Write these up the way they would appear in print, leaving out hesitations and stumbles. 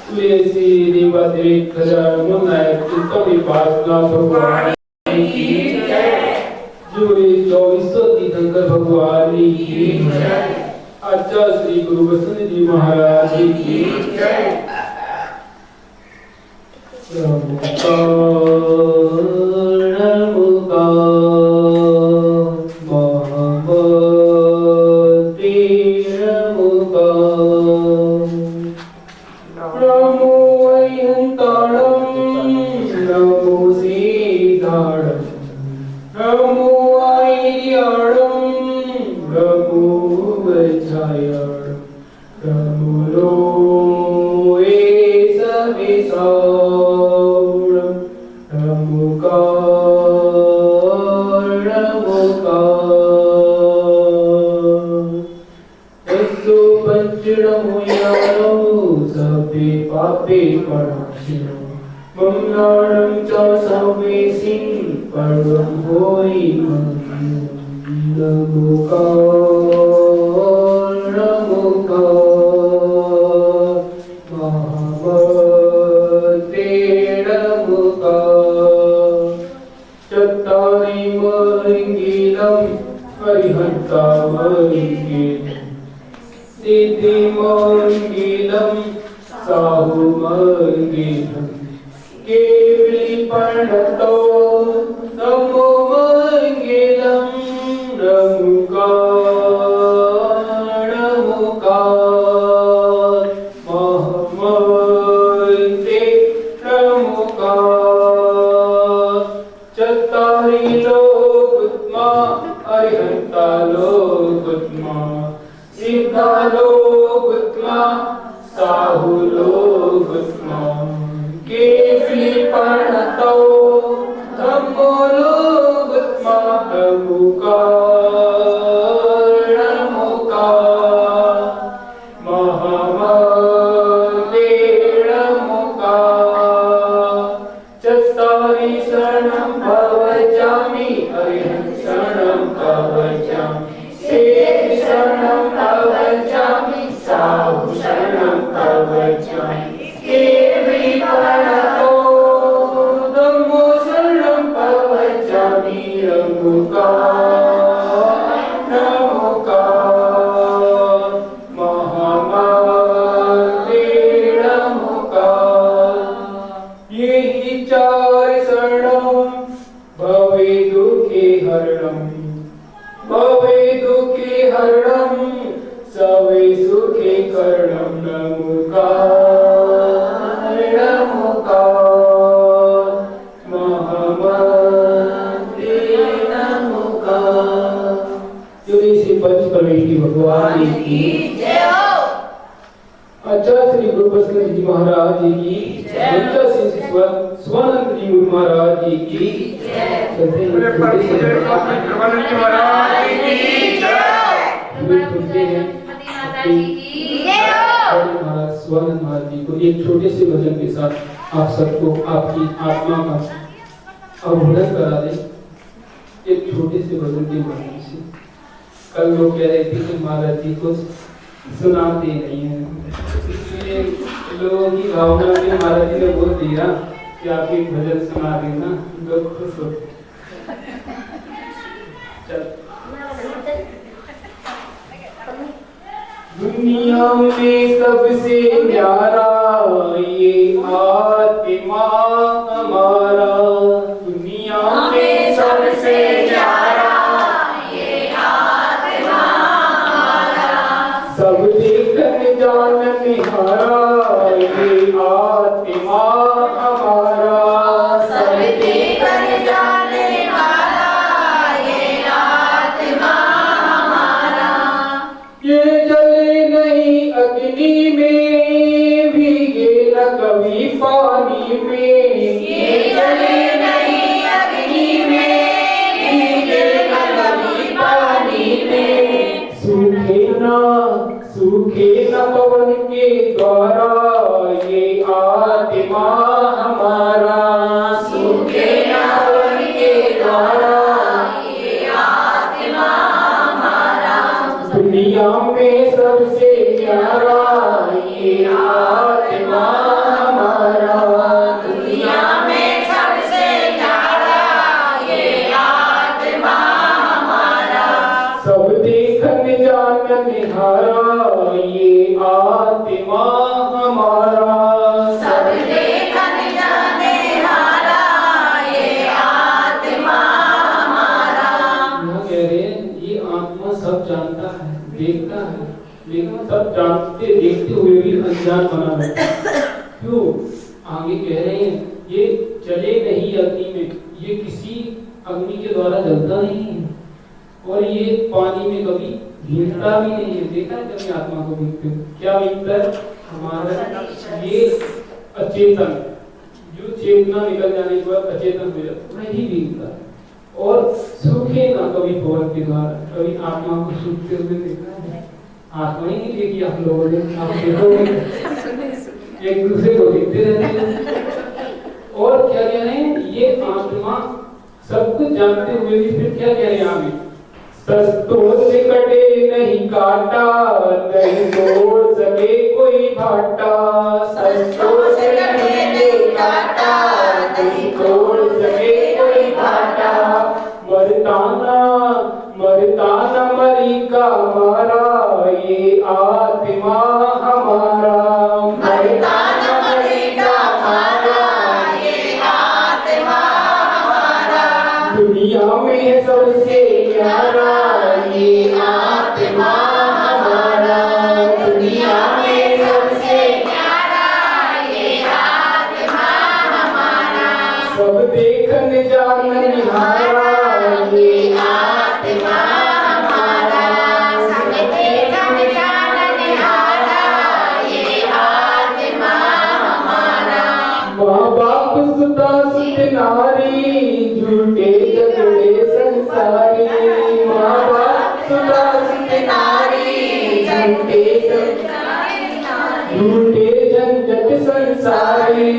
तुलसी देवादेव खजानो नायक चित्त विपासना भगवान की जय। जोड़े 2400 तीर्थंकर भगवान की जय। आचार्य श्री गुरु वसंत जी महाराज की जय। दुनिया में सबसे प्यारा ये आत्मा आत्मा हमारा, सब देखन जाने हारा ये आत्मा हमारा। यहाँ कह रहे हैं ये आत्मा सब जानता है, देखता है, लेकिन सब जानते देखते हुए भी अनजान बना रहता है। क्यों? आगे कह रहे हैं ये जले नहीं अग्नि में, ये किसी अग्नि के द्वारा जलता नहीं है, और ये पानी में कभी भीगता भी नहीं है। देखा है कभी आत्मा को भीगते हुए? क्या भीगता है? हमारा ये अचेतन, जो चेतना निकल जाने के बाद अचेतन हो जाता है, वही भीगता है। और सूखे ना कभी पवन के द्वारा, कभी आत्मा को सूखते हुए देखा है? आत्मा ही नहीं देखी आप लोगों ने, आप देखोगे एक दूसरे को देखते रहते हैं। और क्या कह रहे हैं? ये आत्मा सब कुछ जानते हुए भी फिर क्या कह रहे हैं आगे? सस्तों से कटे नहीं काटा, नहीं तोड़ सके कोई भाटा। सस्तों से कटे नहीं काटा, नहीं तोड़ सके कोई भाटा। मरताना मरताना मरी का मारा, ये आत्मा हमारा। मरताना मरी का मारा ये आत्मा हमारा। दुनिया में सबसे प्यारा ये आत्मा हमारा। दुनिया में सबसे प्यारा ये आत्मा हमारा। सब देखन जानन हारा ये आत्मा हमारा। सब देखन जानन हारा ये आत्मा हमारा। माँ बाप सुता सुत नारी, झूठे झगड़े संसारी। माँ बाप सुता सुत नारी, झूठे झंझट संसारी।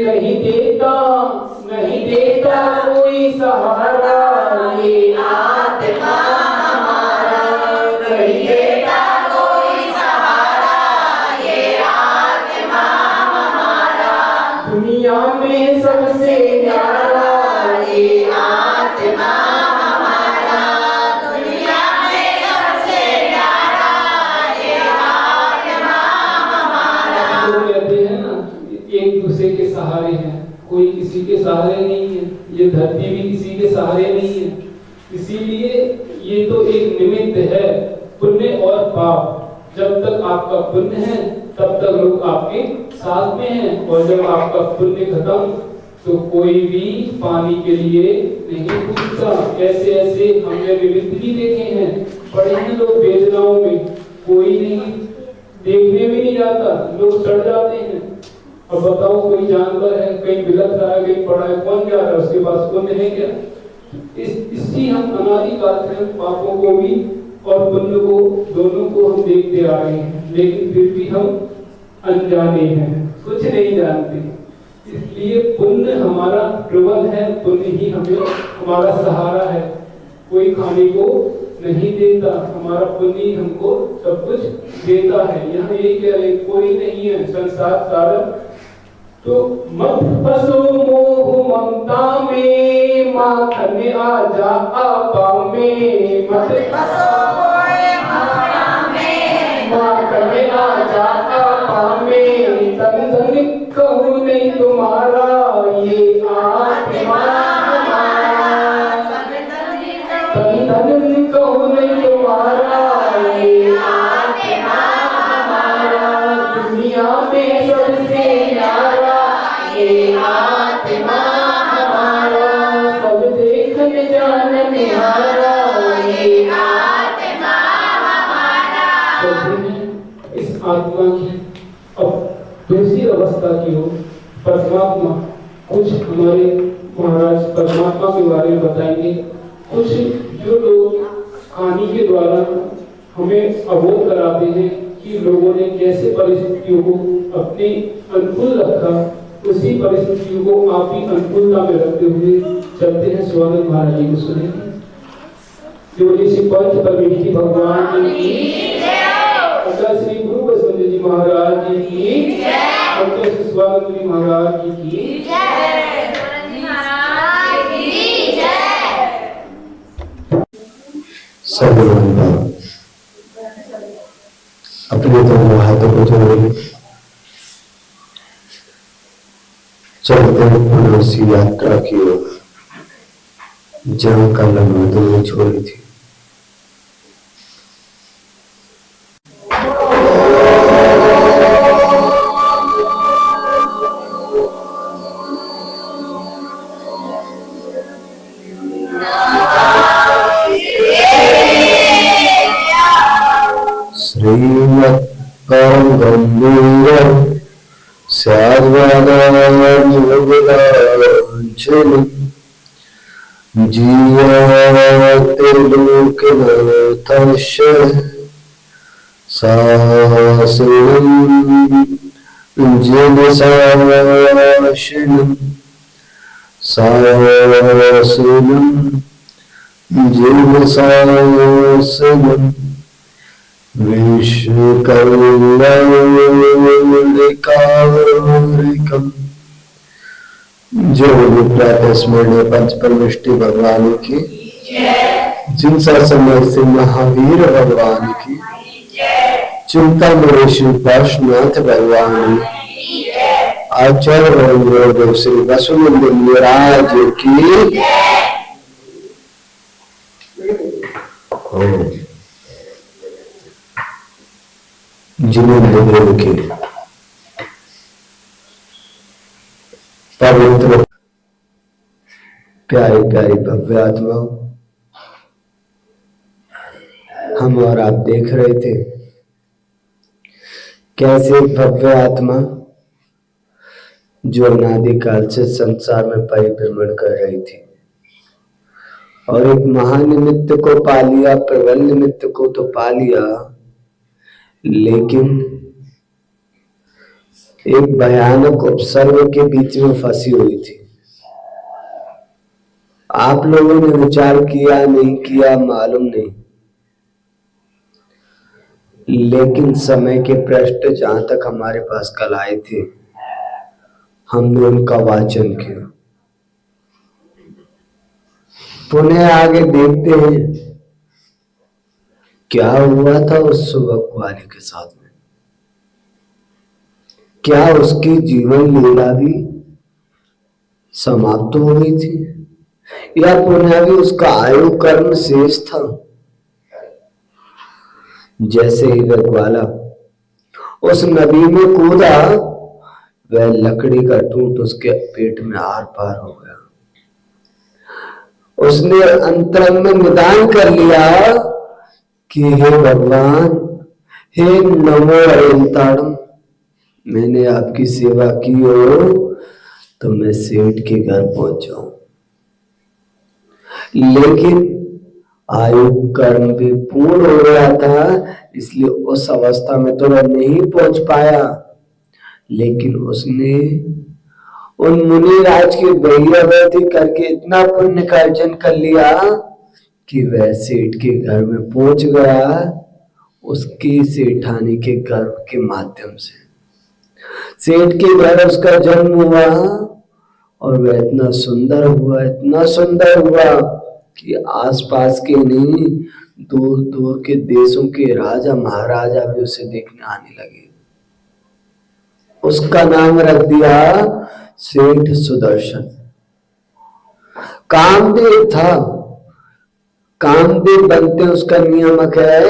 नहीं देता कोई सहारा ये आत्मा हमारा। नहीं देता कोई सहारा ये आत्मा हमारा। दुनिया में सबसे प्यारा ये आत्मा हमारा। दुनिया में सबसे प्यारा ये आत्मा हमारा। तो कहते हैं ना, एक दूसरे के सहारे हैं, कोई किसी के सहारे नहीं है। ये धरती भी किसी के सहारे नहीं है। इसीलिए ये तो एक निमित्त है, पुण्य और पाप। जब तक आपका पुण्य है तब तक लोग आपके साथ में हैं, और जब आपका पुण्य खत्म तो कोई भी पानी के लिए नहीं पूछता। ऐसे ऐसे हमने विविध भी देखे हैं, पढ़े हैं लोग वेदनाओं में, कोई नहीं देखने भी नहीं जाता, लोग सड़ जाते हैं। अब बताओ कोई जानवर है, कहीं बिलख रहा है, कहीं पड़ा है, कौन जा रहा है? उसके पास पुण्य है क्या? इसी हम अनादिकाल से पापों को भी और पुण्य को दोनों को हम देखते आ रहे हैं, लेकिन फिर भी हम अनजाने हैं, कुछ नहीं जानते। इसलिए पुण्य हमारा प्रबल है, पुण्य ही हमें हमारा सहारा है। कोई खाने को नहीं देता, हमारा पुण्य ही हमको सब कुछ देता है। यहाँ ये कह रहे कोई नहीं है संसार सारा। तो मत फसो मोह ममता में, माखन आ जा आपा में। मत फसो मोह ममता में, माखन आ जा आपा में। तन धन कहूँ नहीं तुम्हारा ये आत्मा हमारा। तन धन कहूँ नहीं तुम्हारा ये आत्मा हमारा। दुनिया में सबसे प्यारा ये आत्मा हमारा। सब देखन जानन हारा ये आत्मा हमारा। इस आत्मा की अब दूसरी अवस्था की हो, परमात्मा कुछ हमारे महाराज परमात्मा के बारे में बताएंगे। कुछ जो लोग कहानी के द्वारा हमें अवगत कराते हैं कि लोगों ने कैसे परिस्थितियों को अपने अनुकूल रखा, उसी परिस्थितियों को आप ही अनुकूलता में रखते हुए चलते हैं। स्वागत महाराज जी को सुनेंगे। जो ऋषि पंच परमेश्वरी भगवान की जय, श्री गुरु बसंत जी महाराज जी की जय, स्वागत जी महाराज जी की जय। सब लोगों का अपने प्रिय तो हाथों को जोड़ेंगे। चलते हैं पुनः उसी यात्रा की ओर जहां कल हमने तुम्हें छोड़ी थी। श्रीमद् परम गंभीर साधवादांचल जीवते लोकनाथस्य सासनं जलसाशिनं सासनं जलसासनं विश्वकल्याणकारिकम्। जो प्रातः स्मरणीय पंच परमेष्टि भगवान की, जिन समय से महावीर भगवान की, चिंता मणि पार्श्वनाथ भगवान आचार्य श्री वसुनंद महाराज की जिनेंद्र के पवित्र प्यारी प्यारी भव्य आत्मा, हम और आप देख रहे थे कैसे भव्य आत्मा जो अनादिकाल से संसार में परिभ्रमण कर रही थी और एक महानिमित्त को पा लिया, प्रबल निमित्त को तो पा लिया, लेकिन एक भयानक उपसर्ग के बीच में फंसी हुई थी। आप लोगों ने विचार किया नहीं किया मालूम नहीं, लेकिन समय के पृष्ठ जहां तक हमारे पास कल आए थे, हमने उनका वाचन किया। पुनः आगे देखते हैं क्या हुआ था उस सुबक वाले के साथ में। क्या उसकी जीवन लीला भी समाप्त हो गई थी या पुनः भी उसका आयु कर्म शेष था? जैसे ही वह ग्वाला उस नदी में कूदा, वह लकड़ी का टूट उसके पेट में आर पार हो गया। उसने अंतरंग में निदान कर लिया कि हे भगवान, हे नमो अनंताणम, मैंने आपकी सेवा की हो तो मैं सेठ के घर पहुंच जाऊं, लेकिन आयु कर्म भी पूर्ण हो गया था, इसलिए उस अवस्था में तो वह नहीं पहुंच पाया। लेकिन उसने उन मुनि राज की बहियावती करके इतना पुण्य का अर्जन कर लिया कि वह सेठ के घर में पहुंच गया, उसकी सेठानी के गर्भ के माध्यम से। सेठ के घर उसका जन्म हुआ और वह इतना सुंदर हुआ कि आसपास के नहीं, दूर दूर के देशों के राजा महाराजा भी उसे देखने आने लगे। उसका नाम रख दिया सेठ सुदर्शन। कामदेव था। कामदेव बनते उसका नियामक है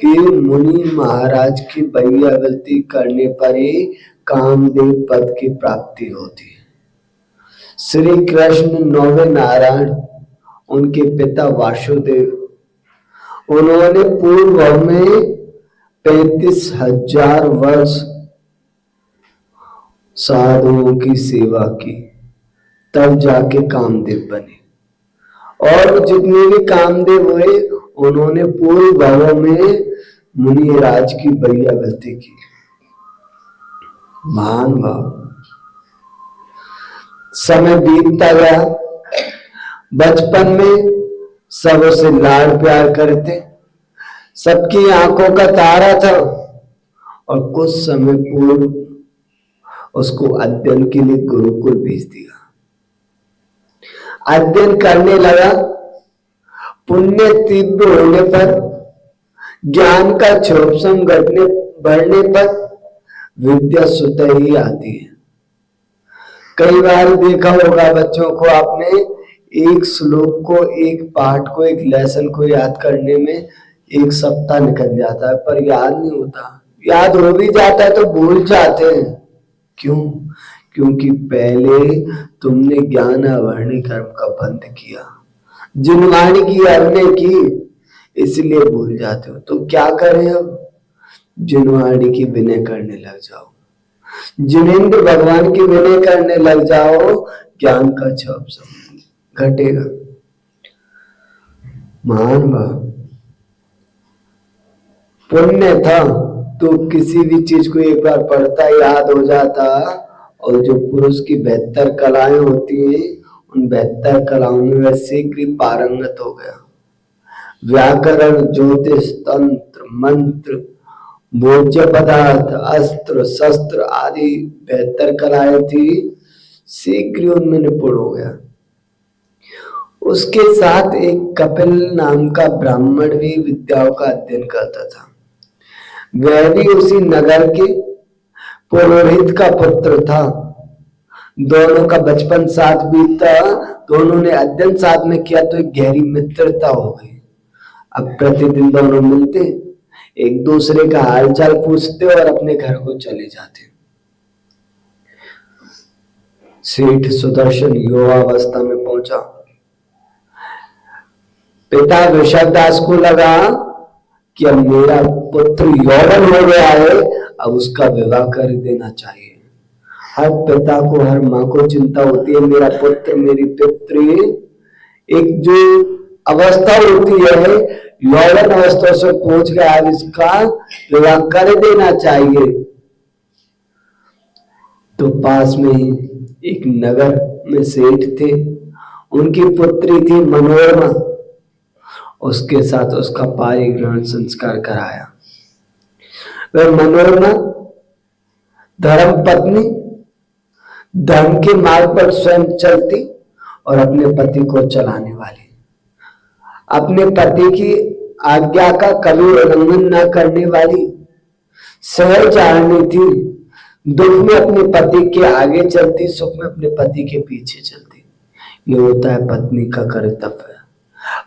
कि मुनि महाराज की बहियावती करने पर ही कामदेव पद की प्राप्ति होती है। श्री कृष्ण नौवे नारायण, उनके पिता वासुदेव, उन्होंने पूर्व में 35,000 वर्ष साधुओं की सेवा की, तब जाके कामदेव बने। और जितने भी कामदेव हुए, उन्होंने पूर्व भावों में मुनि राज की बहियावती की। महान भाव। समय बीतता गया। बचपन में सब उसे लाड़ प्यार करते, सबकी आंखों का तारा था। और कुछ समय पूर्व उसको अध्ययन के लिए गुरुकुल भेज दिया। अध्ययन करने लगा। पुण्य तीव्र होने पर, ज्ञान का क्षोभसम बढ़ने पर विद्या स्वतः ही आती है। कई बार देखा होगा बच्चों को आपने, एक श्लोक को, एक पाठ को, एक लेसन को याद करने में एक सप्ताह निकल जाता है, पर याद नहीं होता। याद हो भी जाता है तो भूल जाते हैं। क्यों? क्योंकि पहले तुमने ज्ञान अवर्णी कर्म का बंद किया, जिनवाणी की अभिनय की, इसलिए भूल जाते हो। तो क्या करें अब? जिनवाणी की विनय करने लग जाओ, जिनेंद्र भगवान की विनय करने लग जाओ, ज्ञान का छाप सब घटेगा। महान भाव पुण्य था तो किसी भी चीज को एक बार पढ़ता याद हो जाता, और जो पुरुष की 72 कलाएं होती हैं, उन 72 कलाओं में वह शीघ्र पारंगत हो गया। व्याकरण, ज्योतिष, तंत्र, मंत्र, भोज्य पदार्थ, अस्त्र शस्त्र आदि 72 कलाएं थी, शीघ्र उनमें निपुण हो गया। उसके साथ एक कपिल नाम का ब्राह्मण भी विद्याओं का अध्ययन करता था। वह भी उसी नगर के पुरोहित का पुत्र था। दोनों का बचपन साथ बीता, दोनों ने अध्ययन साथ में किया, तो एक गहरी मित्रता हो गई। अब प्रतिदिन दोनों मिलते, एक दूसरे का हालचाल पूछते और अपने घर को चले जाते। सेठ सुदर्शन युवावस्था में पहुंचा। पिता वृषभदास को लगा कि अब मेरा पुत्र यौवन हो गया है, अब उसका विवाह कर देना चाहिए। हर पिता को, हर माँ को चिंता होती है, मेरा पुत्र, मेरी पुत्री, एक जो अवस्था होती है यौवन अवस्था से पहुंच गया, अब इसका विवाह कर देना चाहिए। तो पास में ही एक नगर में सेठ थे, उनकी पुत्री थी मनोरमा, उसके साथ उसका पारिग्रहण संस्कार कराया। वह मनोरमा धर्म पत्नी, धर्म के मार्ग पर स्वयं चलती और अपने पति को चलाने वाली, अपने पति की आज्ञा का कभी उल्लंघन न करने वाली, सहचारिणी थी। दुख में अपने पति के आगे चलती, सुख में अपने पति के पीछे चलती। ये होता है पत्नी का कर्तव्य।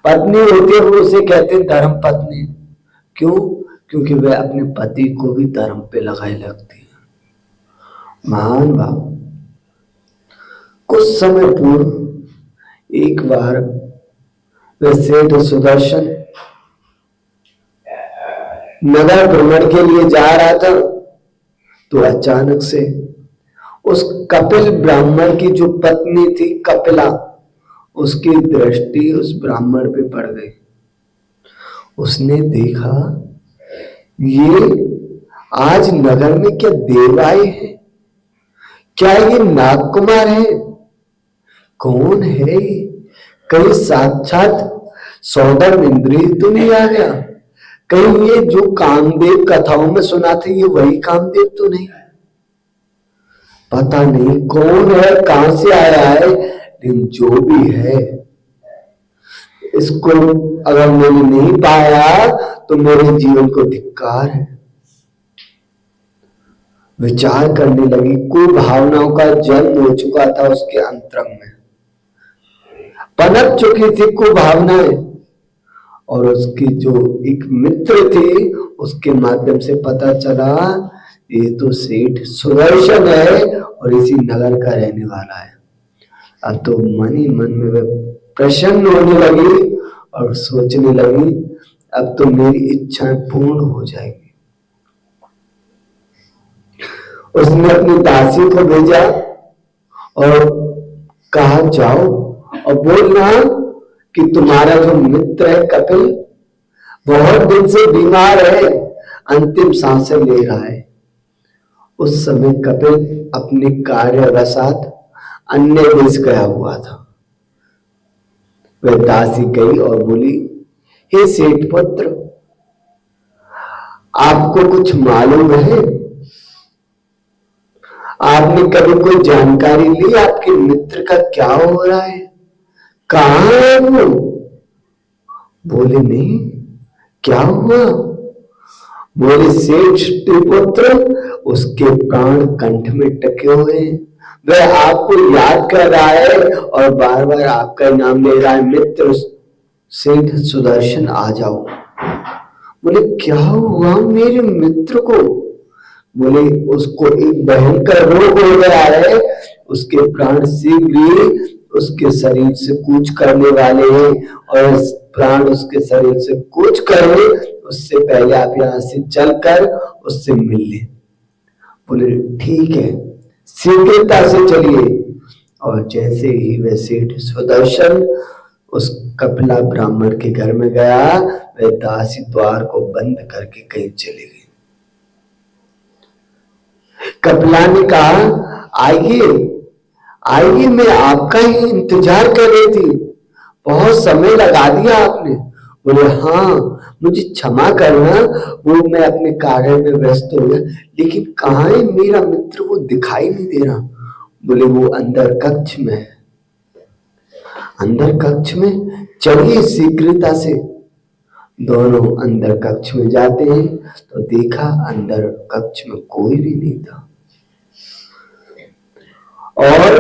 पत्नी होती है वो उसे कहते हैं धर्म पत्नी। क्यों? क्योंकि वह अपने पति को भी धर्म पे लगाए लगती है। महान भाव। कुछ समय पूर्व एक बार वह सेठ सुदर्शन नगर भ्रमण के लिए जा रहा था, तो अचानक से उस कपिल ब्राह्मण की जो पत्नी थी कपिला, उसकी दृष्टि उस ब्राह्मण पे पड़ गई। उसने देखा ये आज नगर में क्या देव आए हैं? क्या ये नागकुमार है? कौन है ये? कहीं साक्षात सौदम इंद्रिय तो नहीं आ गया? कहीं ये जो कामदेव कथाओं में सुना था ये वही कामदेव तो नहीं? पता नहीं कौन है, कहां से आया है, लेकिन जो भी है इसको अगर मैंने नहीं पाया तो मेरे जीवन को धिक्कार है। विचार करने लगी। कुभावनाओं का जन्म हो चुका था उसके अंतरंग में, पनप चुकी थी कुभावनाएं, और उसकी जो एक मित्र थी उसके माध्यम से पता चला ये तो सेठ सुदर्शन है और इसी नगर का रहने वाला है। अब तो मन ही मन में वह प्रसन्न होने लगी और सोचने लगी अब तो मेरी इच्छाएं पूर्ण हो जाएगी। उसने अपनी दासी को भेजा और कहा जाओ और बोलना कि तुम्हारा जो मित्र है कपिल बहुत दिन से बीमार है, अंतिम सांसें ले रहा है। उस समय कपिल अपने कार्यवशात अन्य देश गया हुआ था। वह दासी गई और बोली, हे सेठ पुत्र, आपको कुछ मालूम है? आपने कभी कोई जानकारी ली आपके मित्र का क्या हो रहा है? कहां है वो? बोले नहीं, क्या हुआ? बोले सेठ पुत्र, उसके प्राण कंठ में टके हुए हैं। वह आपको याद कर रहा है और बार बार आपका नाम ले रहा है, मित्र सेठ सुदर्शन आ जाओ। बोले क्या हुआ मेरे मित्र को? बोले उसको एक भयंकर रोग हो गया है, उसके प्राण शीघ्र ही उसके शरीर से कूच करने वाले हैं, और प्राण उसके शरीर से कूच करे उससे पहले आप यहाँ से चलकर उससे मिल ले। बोले ठीक है, शीघ्रता से चलिए। और जैसे ही वह सेठ सुदर्शन उस कपिला ब्राह्मण के घर में गया, वह दासी द्वार को बंद करके कहीं चली गई। कपिला ने कहा आइए आइए, मैं आपका ही इंतजार कर रही थी, बहुत समय लगा दिया आपने। बोले हाँ, मुझे क्षमा करना, वो मैं अपने कार्य में व्यस्त हो गया, लेकिन कहाँ है मेरा मित्र, वो दिखाई नहीं दे रहा। बोले वो अंदर कक्ष में है। अंदर कक्ष में, चलिए शीघ्रता से। दोनों अंदर कक्ष में जाते हैं तो देखा अंदर कक्ष में कोई भी नहीं था। और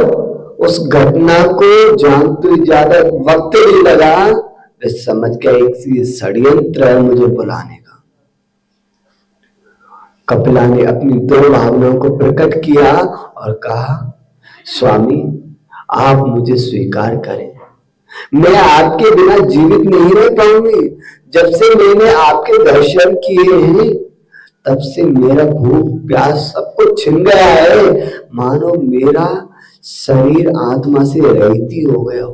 उस घटना को जानते ज्यादा वक्त नहीं लगा, वे समझ गया एक षड्यंत्र है मुझे बुलाने का। कपिला ने अपनी दो भावनाओं को प्रकट किया और कहा स्वामी, आप मुझे स्वीकार करें, मैं आपके बिना जीवित नहीं रह पाऊंगी। जब से मैंने आपके दर्शन किए हैं तब से मेरा भूख प्यास सब कुछ छिन गया है, मानो मेरा शरीर आत्मा से रहित ही हो गया हो।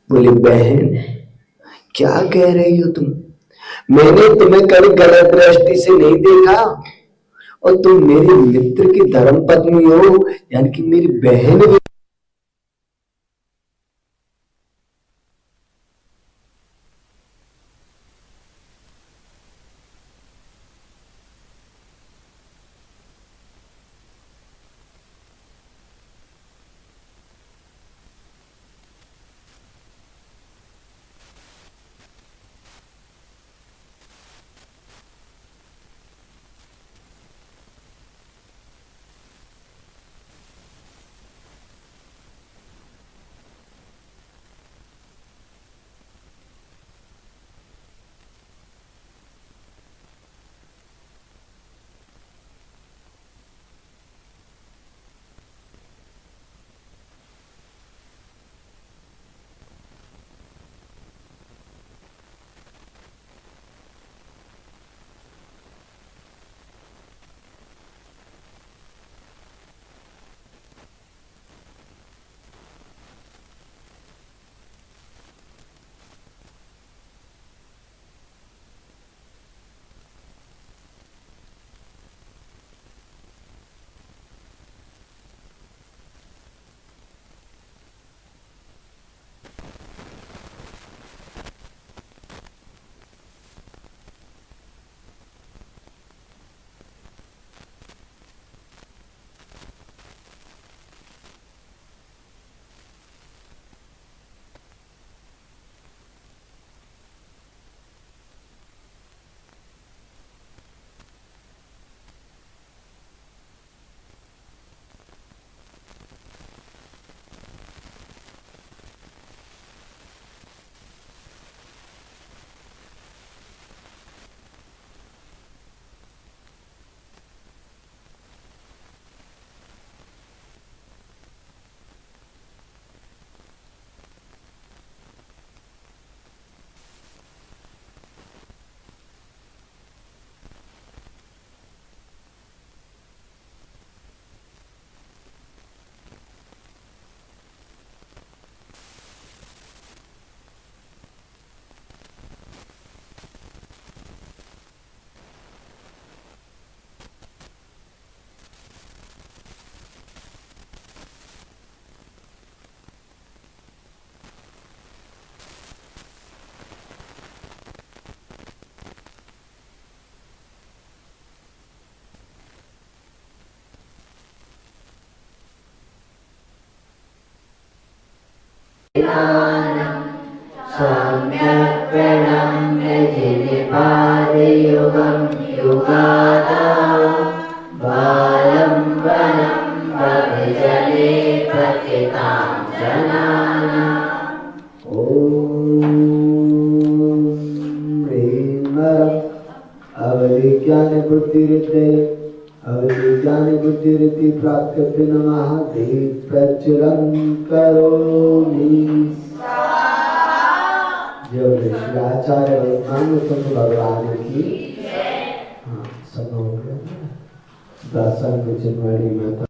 बोले बहन क्या कह रही हो तुम? मैंने तुम्हें कभी गलत दृष्टि से नहीं देखा, और तुम मेरे मित्र की धर्म पत्नी हो, यानी कि मेरी बहन भी। सम्यक् प्रणम्य युगं युगादां बालं वनं भवजले पतितां जनानाम् ॐ ह्रीं अवधिज्ञान बुद्धिरिद्धे अवधिज्ञान बुद्धिरिद्धि प्राप्य नमः दीप प्रचुरं करोमि। जब श्री आचार्य रामानुज भगवान की सब हो गया दर्शन जनवरी माता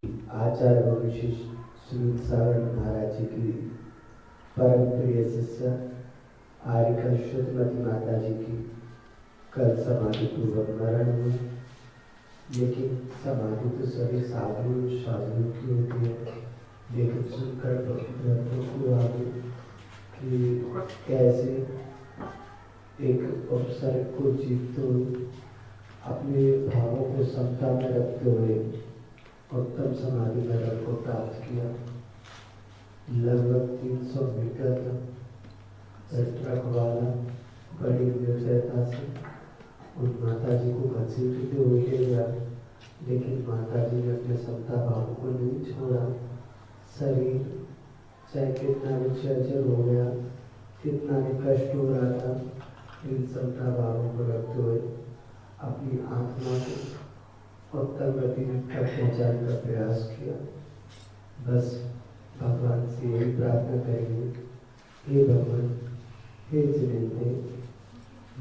आचार्य विशिष्ट श्री सागर महाराज जी की परम प्रिय शिष्य आर्यका शुद्धमती माता जी की कल समाधि पूर्वक मरण हुई। लेकिन समाधि तो सभी साधुओं की होती है, लेकिन सुनकर भक्तों को आगे कि कैसे एक अवसर को जीतते हुए अपने भावों को समता में रखते हुए उत्तम समाधि मेडल को प्राप्त किया। लगभग 300 मीटर ट्रक वाला बड़ी निर्दयता से उन माता जी को घसीटते हुए ले गया, लेकिन माता जी ने अपने समता भाव को नहीं छोड़ा। शरीर चाहे कितना भी चर्चर हो गया, कितना भी कष्ट हो रहा था, इन समता भावों को रखते हुए अपनी आत्मा को उत्तम गति तक पहुँचाने का प्रयास किया। बस भगवान से यही प्रार्थना करेंगे, हे भगवान, हे जिनेंद्र,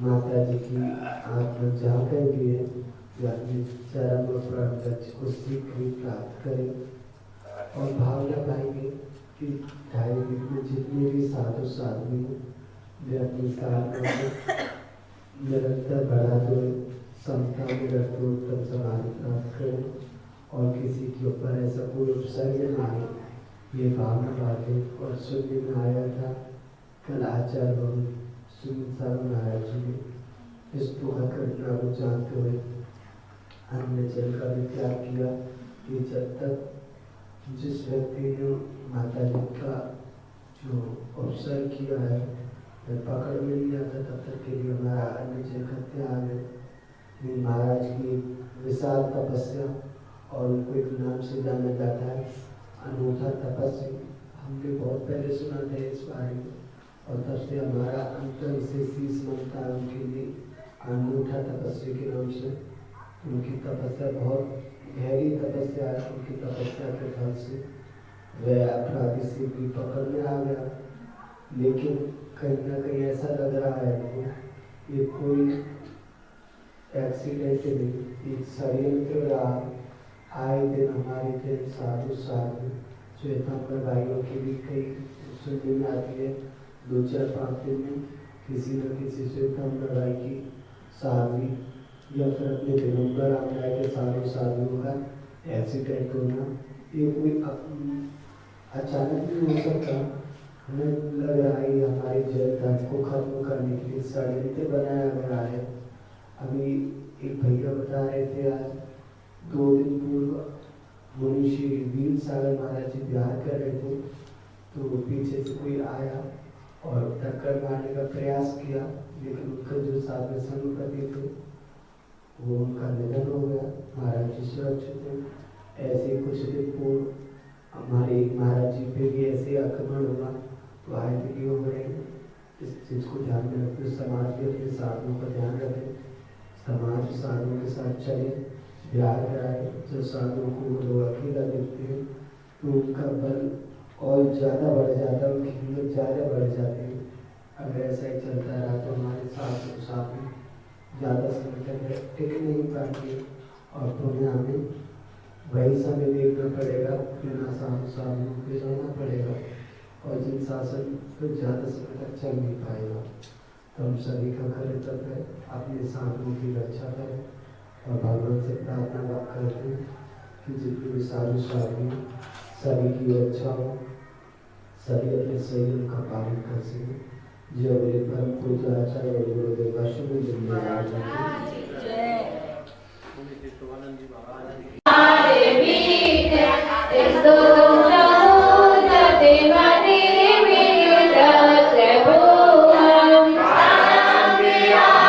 माता जी की आत्मा जहाँ कहीं भी है वे अपने चरम और प्राण लक्ष्य को शीघ्र ही प्राप्त करें। और भावना पाएंगे कि 2.5 दिन में जितने भी साधु साध्वी वे अपनी साधना को निरंतर बढ़ाते हुए समता में रखते हुए उत्तम समाधि प्राप्त करें और किसी के ऊपर ऐसा कोई उपसर्ग न आए। ये भावना बातें और सुनने में आया था कल आचार्य बाबू सुमित महाराज जी ने इस दुखद घटना को जानते हुए अन्य जल का भी त्याग किया कि जब तक जिस व्यक्ति ने माता जी का जो अवसर किया है पकड़ में नहीं आता तब तक के लिए हमारा अन्य जल का त्याग है। महाराज की विशाल तपस्या और उनको एक नाम से जाना जाता है अनूठा तपस्या। हमने बहुत पहले सुना था इस बारे में और तब से हमारा अंतर से शीश मनता है उनके लिए अनूठा तपस्या के नाम से। उनकी तपस्या बहुत गहरी तपस्या है। उनकी तपस्या के फल से वह अपराधी से भी पकड़ में आ गया, लेकिन कहीं ना कहीं ऐसा लग रहा है कि ये कोई एक्सीडेंट नहीं, एक षड्यंत्र रहा। आए दिन हमारे दिन साधु श्वेतांबर भाइयों की भी कई सुनने में आती है। 2-4-5 दिन में किसी न किसी श्वेतांबर भाई की साध्वी या फिर अपने दिगंबर रामराय के साधुओं का एक्सीडेंट होना, ये कोई अचानक नहीं हो सकता। हमें लग रहा है हमारे जल धर्म को खत्म करने के लिए षड्यंत्र बनाया गया है। अभी एक भैया बता रहे थे आज 2 दिन पूर्व मुनिश्री वीर सागर महाराज जी बिहार कर रहे थे, तो पीछे से कोई आया और टक्कर मारने का प्रयास किया, लेकिन उनका जो साथ में संगपति थे वो उनका निधन हो गया। महाराज जी सुरक्षित थे। ऐसे कुछ दिन पूर्व हमारे महाराज जी पे भी ऐसे आक्रमण हुआ, तो आए भी हो रहे हैं। इस चीज़ को ध्यान में रखते समाज भी अपने साधुओं का ध्यान रखें, समाज साधुओं के साथ चले, प्यार कराए। जब साधुओं को लोग अकेला देखते हैं तो उनका बल और ज़्यादा बढ़ जाता है, उनकी हिम्मत ज़्यादा बढ़ जाती है। अगर ऐसा ही चलता रहा तो हमारे साथ में ज़्यादा समय तक टिक नहीं पाएंगे और पुण्य हमें वही समय देखना पड़ेगा, बिना साधुओं के रहना पड़ेगा और जिन शासन फिर ज़्यादा समय तक चल नहीं पाएगा। तो हम सभी का कर्तव्य है अपने साधुओं की रक्षा करें और भगवान से प्रार्थना करते हैं कि जितने भी साधु सभी की रक्षा हो, सभी अपने संयम का पालन कर सकें। जो मेरे परम पूज्य आचार्य और गुरुदेव शुभ जिम्मेदार Yeah.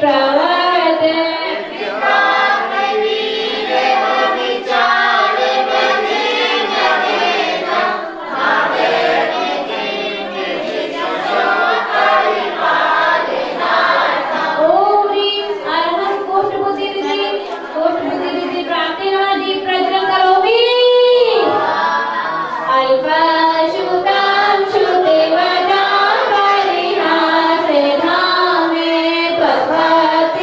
प्रवर्त ओम ह्रीं अरहं कोष्ठबुद्धिरिद्धि प्राप्तिनादि प्रज्वलं करोमि अल्पश्रुतां श्रुतिवतां परिहासेनामे त्वद्भक्त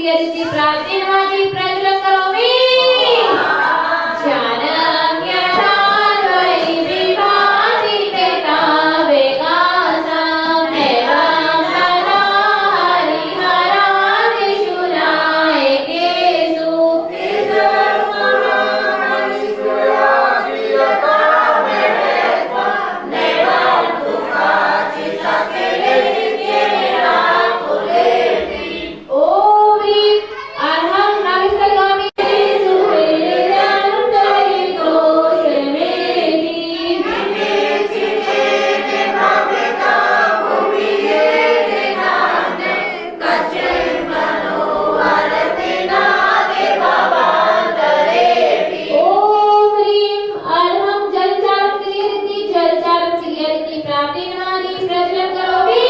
क्रियारिति प्राप्तिर्वादी प्रज्वलं करोमि ज्ञानं ज्ञानान् वै विभाति तेता वेगासं एवं तदा हरिहरादिषु नायकेषु ॐ ह्रीं अर्हं नाभिस्थलगामि सुवेदान्तरितो शमेति ॐ ह्रीं अर्हं जलचारं क्रियते जलचारं क्रियते प्राप्तिर्वादी प्रज्वलं करोमि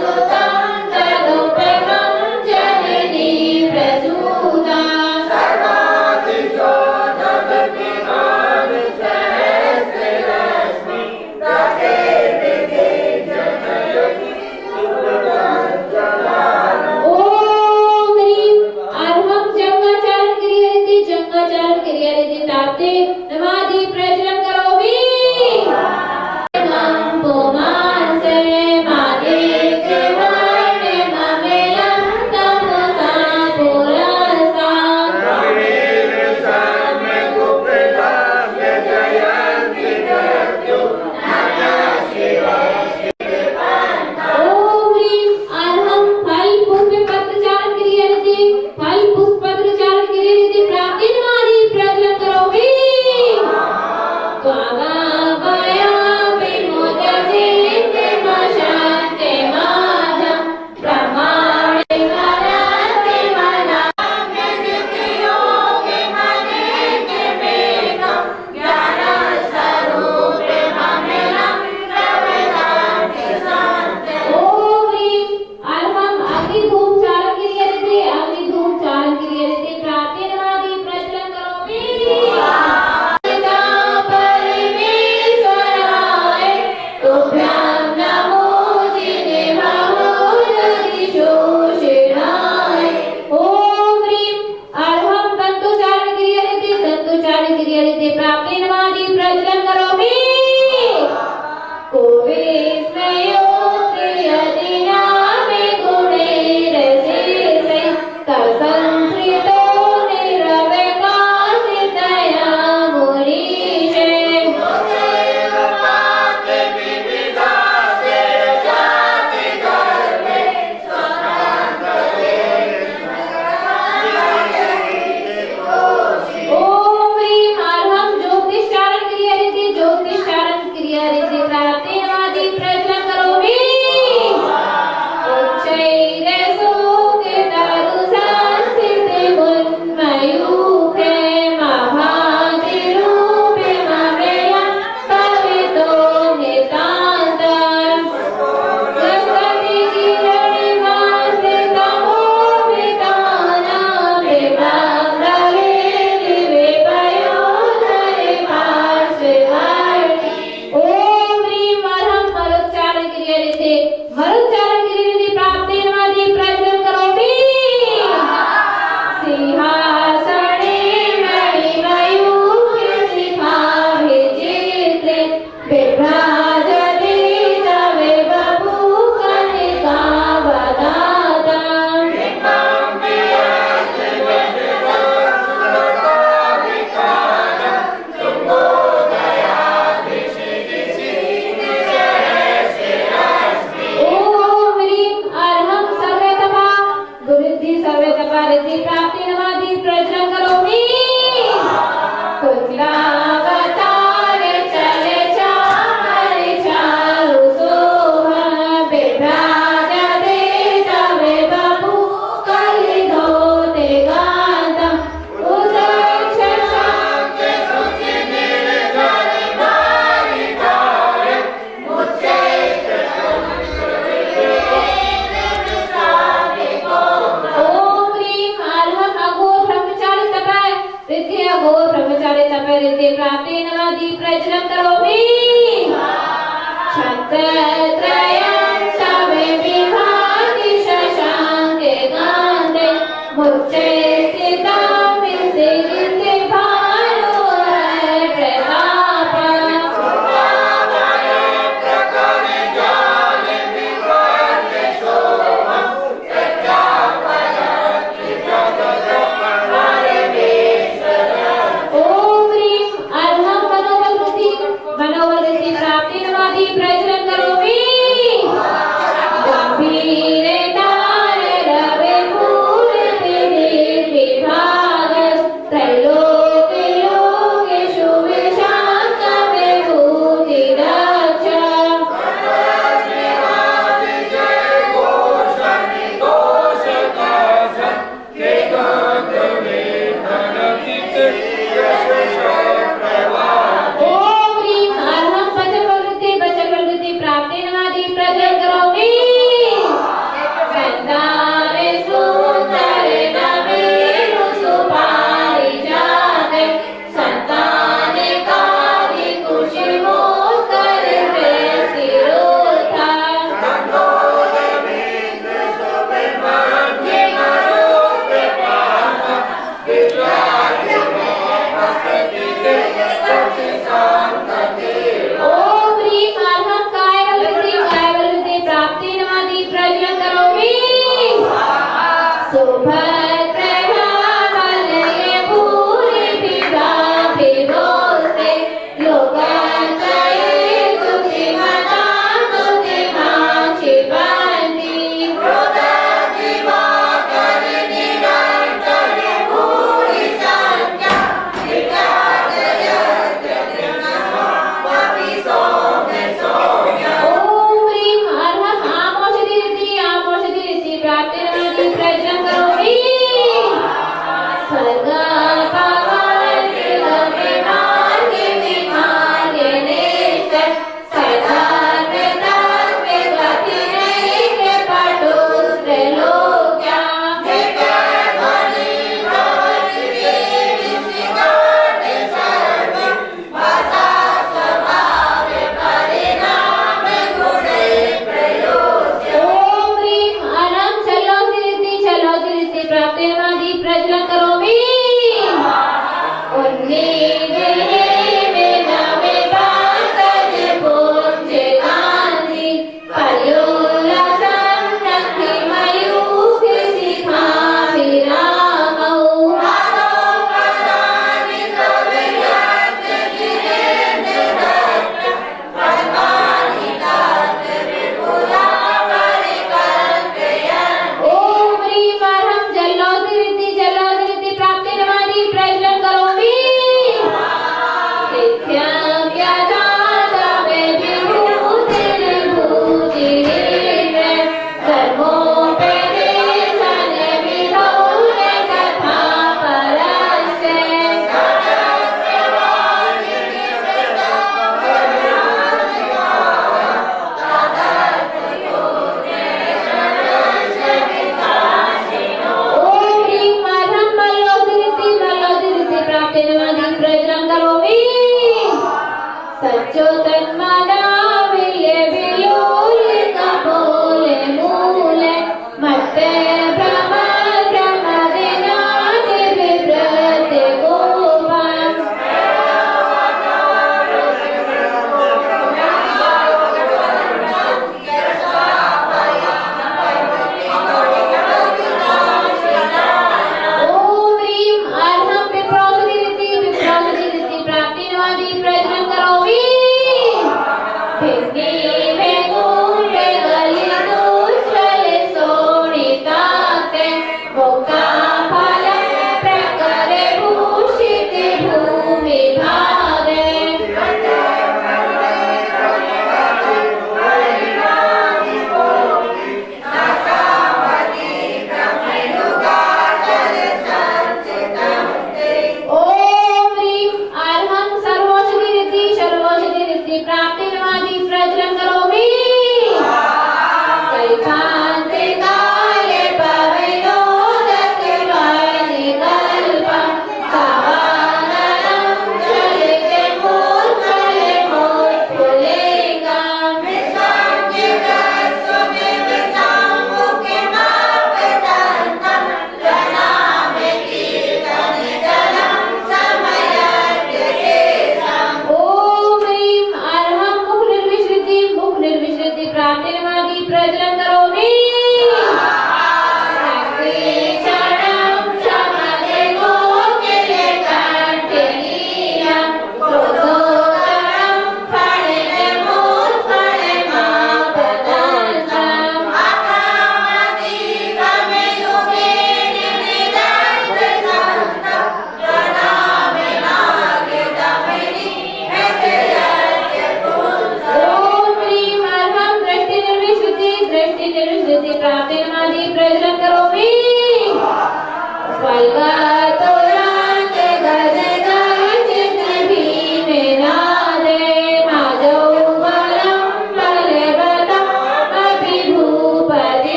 सुतं तदुपमं जननी प्रसूता ॐ ह्रीं अर्हं जङ्गाचारं क्रियते ताप्ते नमादि प्रज्वलं करोमि पुमांसे मादित्य वर्णे ममेलं तमसा पुरसा ॐ ह्रीं अर्हं फल पुष्प पत्रचारं क्रियते फल पुष्प पत्रचारं क्रियते प्राप्तिर्वादी प्रज्वलं करोमि त्वमभया विमुच्यते मशान्ते माधं ब्रह्माणि वरन्ति मनाम्यनित्योगे मनेति मेघं ज्ञानस्वरूपे ममेलं प्रवेदान्ति सन्ते ॐ ह्रीं अर्हं अग्निधूमचारं क्रियते प्राप्तिर्वादी प्रज्वलं करोमि पिता परमेश्वराय तुभ्यं नमो जिने बहुदधिशोषिणाय ॐ ह्रीं अर्हं तन्तुचारं क्रियते प्राप्तिर्वादी प्रज्वलं करोमि कोविस्मयोत्रियदिनामे गुणैरशेषै तत्संश्रितो निरवकाशितया मुनीशे ॐ ह्रीं अर्हं ज्योतिष्चारं क्रियते प्राप्तिर्वादी प्रज्वलं करोमि उच्चैरसोकेतरुसंस्थिते मुन्मयूखे महातिरूपे ममेयं पवितो नितान्तम् गच्छति किरणिमास्ते तमोवितानां विभ्रमेति विपयोधरि पार्श्ववर्ति ॐ ह्रीं अर्हं मरुच्चारं क्रियते प्राप्तिर्वादी प्रज्वलं करोमि सिंहासने मणिमयूखे शिखाभिचित्रे बिभ्राजते तवे बभूकनिका वदाताम् ॐ ह्रीं अर्हं सर्वतपा गुरुद्धि सर्वतपा रिद्धि प्राप्तिर्वादी प्रज्वलं करोमि कुलावतारे चले चामरे चारु सोहा बिभ्राजते तवे बभू कलिधोते गातम् उदक्षशान्ते ॐ ह्रीं अर्हं अघोर ब्रह्मचारी तपाय गंभीर तार रवि मूर्ति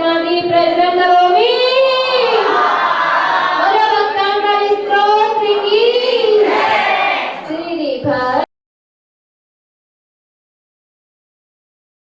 मादि प्रजनन करोमि